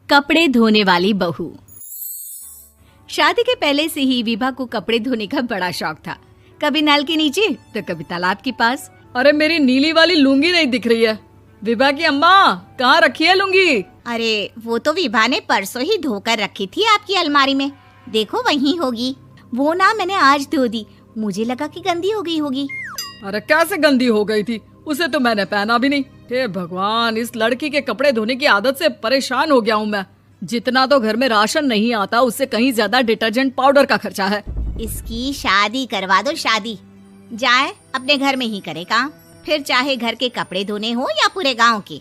कपड़े धोने वाली बहू। शादी के पहले से ही विभा को कपड़े धोने का बड़ा शौक था। कभी नल के नीचे तो कभी तालाब के पास। अरे मेरी नीली वाली लुंगी नहीं दिख रही है। विभा की अम्मा, कहाँ रखी है लुंगी? अरे वो तो विभा ने परसों ही धोकर रखी थी आपकी अलमारी में, देखो वहीं होगी। वो ना मैंने आज धो दी, मुझे लगा कि गंदी हो गई होगी। अरे कैसे गंदी हो गई थी? उसे तो मैंने पहना भी नहीं। हे भगवान, इस लड़की के कपड़े धोने की आदत से परेशान हो गया हूँ मैं। जितना तो घर में राशन नहीं आता, उससे कहीं ज्यादा डिटर्जेंट पाउडर का खर्चा है। इसकी शादी करवा दो, शादी जाए अपने घर में ही करे काम, फिर चाहे घर के कपड़े धोने हो या पूरे गांव के।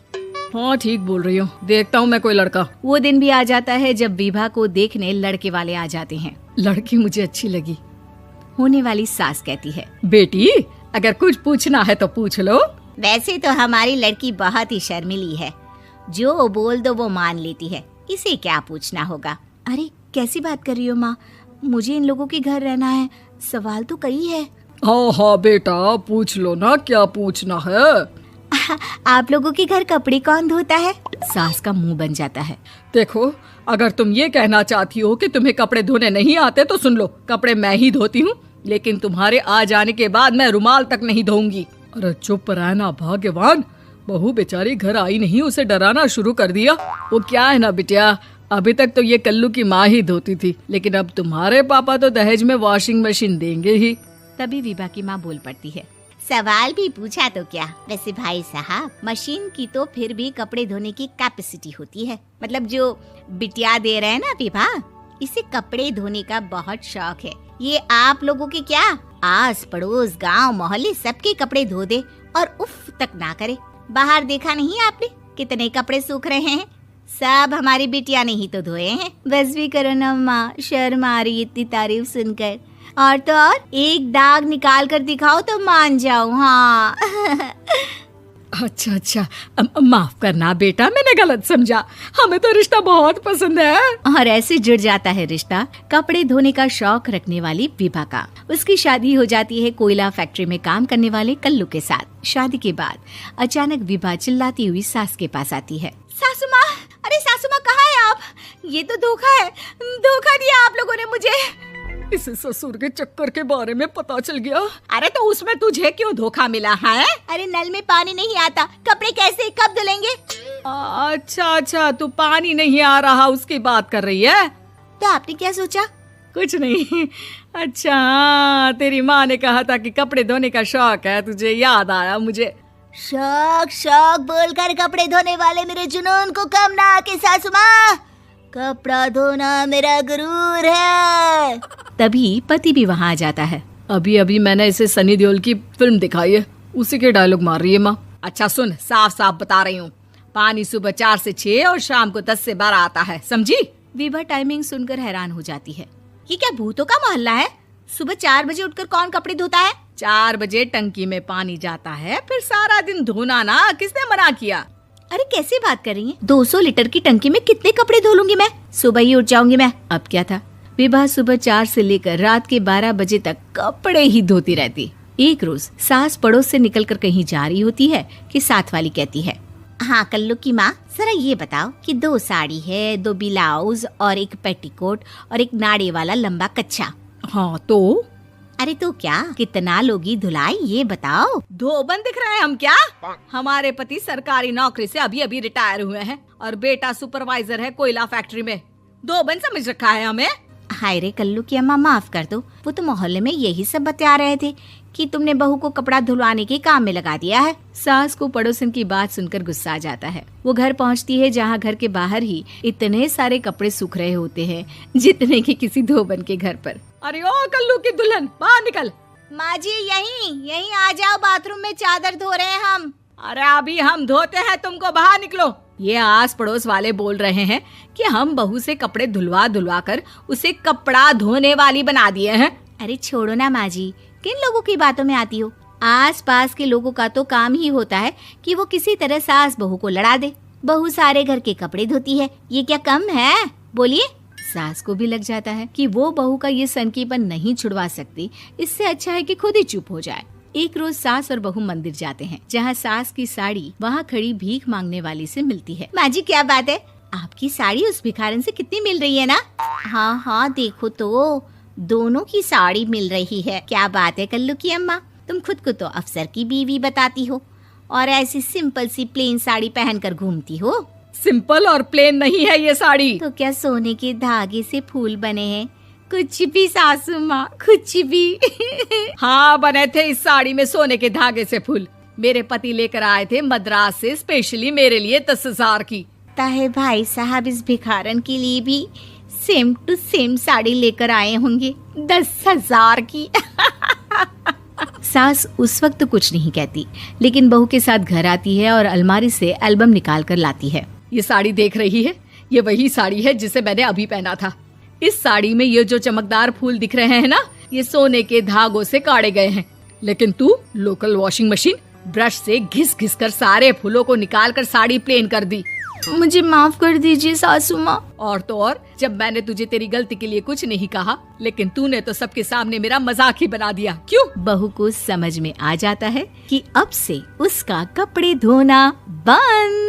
हाँ ठीक बोल रही हो, देखता हूँ मैं कोई लड़का। वो दिन भी आ जाता है जब विभा को देखने लड़के वाले आ जाते हैं। लड़की मुझे अच्छी लगी। होने वाली सास कहती है, बेटी अगर कुछ पूछना है तो पूछ लो। वैसे तो हमारी लड़की बहुत ही शर्मीली है, जो बोल दो वो मान लेती है, इसे क्या पूछना होगा। अरे कैसी बात कर रही हो माँ, मुझे इन लोगों के घर रहना है, सवाल तो कई है। हाँ हाँ बेटा, पूछ लो ना, क्या पूछना है। आप लोगों के घर कपड़े कौन धोता है? सास का मुंह बन जाता है। देखो, अगर तुम ये कहना चाहती हो कि तुम्हें कपड़े धोने नहीं आते तो सुन लो, कपड़े मैं ही धोती हूँ, लेकिन तुम्हारे आ जाने के बाद मैं रुमाल तक नहीं धोऊंगी। अरे चुप रहना भाग्यवान, बहू बेचारी घर आई नहीं, उसे डराना शुरू कर दिया। वो क्या है ना बिटिया, अभी तक तो ये कल्लू की माँ ही धोती थी, लेकिन अब तुम्हारे पापा तो दहेज में वॉशिंग मशीन देंगे ही। तभी विभा की माँ बोल पड़ती है, सवाल भी पूछा तो क्या। वैसे भाई साहब, मशीन की तो फिर भी कपड़े धोने की कैपेसिटी होती है। मतलब जो बिटिया दे रहे हैं ना विभा, इसे कपड़े धोने का बहुत शौक है। ये आप लोगों के क्या, आस पड़ोस गांव मोहल्ले सबके कपड़े धो दे और उफ तक ना करे। बाहर देखा नहीं आपने कितने कपड़े सूख रहे हैं? सब हमारी बिटिया ने ही तो धोए हैं। बस भी करो ना माँ, शर्म आ रही इतनी तारीफ सुनकर। और तो और एक दाग निकाल कर दिखाओ तो मान जाऊं। हाँ अच्छा, माफ करना बेटा, मैंने गलत समझा। हमें तो रिश्ता बहुत पसंद है। और ऐसे जुड़ जाता है रिश्ता कपड़े धोने का शौक रखने वाली विभा का। उसकी शादी हो जाती है कोयला फैक्ट्री में काम करने वाले कल्लू के साथ। शादी के बाद अचानक विभा चिल्लाती हुई सास के पास आती है। सासू माँ, अरे सासू माँ कहाँ है आप? ये तो धोखा है, धोखा दिया आप लोगों ने मुझे। इसे ससुर के चक्कर के बारे में पता चल गया। अरे तो उसमें तुझे क्यों धोखा मिला है? अरे नल में पानी नहीं आता, कपड़े कैसे कब धुलेंगे? अच्छा, तू पानी नहीं आ रहा उसकी बात कर रही है। तो आपने क्या सोचा? कुछ नहीं। अच्छा तेरी माँ ने कहा था कि कपड़े धोने का शौक है तुझे, याद आया मुझे। शौक बोलकर कपड़े धोने वाले मेरे जुनून को कम ना आके सासू माँ, कपड़ा धोना मेरा गुरूर है। तभी पति भी वहाँ आ जाता है। अभी मैंने इसे सनी देओल की फिल्म दिखाई है, उसी के डायलॉग मार रही है माँ। अच्छा सुन, साफ बता रही हूँ, पानी सुबह 4 से 6 और शाम को 10 से 12 आता है, समझी? विभा टाइमिंग सुनकर हैरान हो जाती है। ये क्या भूतों का मोहल्ला है? सुबह 4 बजे उठकर कौन कपड़े धोता है? 4 बजे टंकी में पानी जाता है, फिर सारा दिन धोना ना, किसने मना किया? अरे कैसी बात कर रही हैं? 200 लीटर की टंकी में कितने कपड़े धो लूंगी मैं? सुबह ही उठ जाऊंगी मैं। अब क्या था, विभा सुबह 4 से लेकर रात के 12 बजे तक कपड़े ही धोती रहती। एक रोज सास पड़ोस से निकलकर कहीं जा रही होती है कि साथ वाली कहती है, हाँ कल्लू की माँ, जरा ये बताओ कि 2 साड़ी है, 2 ब्लाउज और एक पेटीकोट और एक नाड़े वाला लंबा कच्छा। हाँ तो? अरे तो क्या, कितना लोगी धुलाई ये बताओ। धोबन दिख रहे हैं हम क्या? हमारे पति सरकारी नौकरी से अभी रिटायर हुए हैं और बेटा सुपरवाइजर है कोयला फैक्ट्री में। धोबन समझ रखा है हमें। हाय रे कल्लू की अम्मा, माफ कर दो, वो तो मोहल्ले में यही सब बता रहे थे कि तुमने बहू को कपड़ा धुलवाने के काम में लगा दिया है। सास को पड़ोसन की बात सुनकर गुस्सा आ जाता है। वो घर पहुंचती है जहां घर के बाहर ही इतने सारे कपड़े सूख रहे होते हैं जितने कि किसी धोबन के घर पर। अरे ओ कल्लू की दुल्हन, बाहर निकल। माँ जी यहीं आ जाओ, बाथरूम में चादर धो रहे हैं हम। अरे अभी हम धोते हैं, तुमको बाहर निकलो। ये आस पड़ोस वाले बोल रहे हैं कि हम बहू से कपड़े धुलवा कर उसे कपड़ा धोने वाली बना दिए हैं। अरे छोड़ो ना माँ जी, किन लोगों की बातों में आती हो? आस पास के लोगों का तो काम ही होता है कि वो किसी तरह सास बहू को लड़ा दे। बहू सारे घर के कपड़े धोती है, ये क्या कम है? बोलिए। सास को भी लग जाता है कि वो बहू का ये सनकीपन नहीं छुड़वा सकती, इससे अच्छा है कि खुद ही चुप हो जाए। एक रोज सास और बहू मंदिर जाते हैं, जहाँ सास की साड़ी वहाँ खड़ी भीख मांगने वाली से मिलती है। माँ जी क्या बात है, आपकी साड़ी उस भिखारन से कितनी मिल रही है ना? हाँ हाँ देखो तो, दोनों की साड़ी मिल रही है। क्या बात है कल्लू की अम्मा, तुम खुद को तो अफसर की बीवी बताती हो और ऐसी सिंपल सी प्लेन साड़ी पहनकर घूमती हो। सिंपल और प्लेन नहीं है ये साड़ी। तो क्या सोने के धागे से फूल बने हैं? कुछ भी सासू माँ, कुछ भी। हाँ बने थे इस साड़ी में सोने के धागे से फूल। मेरे पति लेकर आए थे मद्रास से स्पेशली मेरे लिए 10,000 की। ताहे भाई साहब इस भिखारन के लिए भी सेम टू सेम साड़ी लेकर आए होंगे 10,000 की। सास उस वक्त तो कुछ नहीं कहती, लेकिन बहू के साथ घर आती है और अलमारी से एल्बम निकाल कर लाती है। ये साड़ी देख रही है, ये वही साड़ी है जिसे मैंने अभी पहना था। इस साड़ी में ये जो चमकदार फूल दिख रहे हैं ना, ये सोने के धागों से काढ़े गए हैं। लेकिन तू लोकल वॉशिंग मशीन ब्रश से घिस घिस कर सारे फूलों को निकाल कर साड़ी प्लेन कर दी। मुझे माफ कर दीजिए सासू माँ। और तो और, जब मैंने तुझे तेरी गलती के लिए कुछ नहीं कहा, लेकिन तूने तो सबके सामने मेरा मजाक ही बना दिया। क्यों? बहू को समझ में आ जाता है कि अब से उसका कपड़े धोना बंद।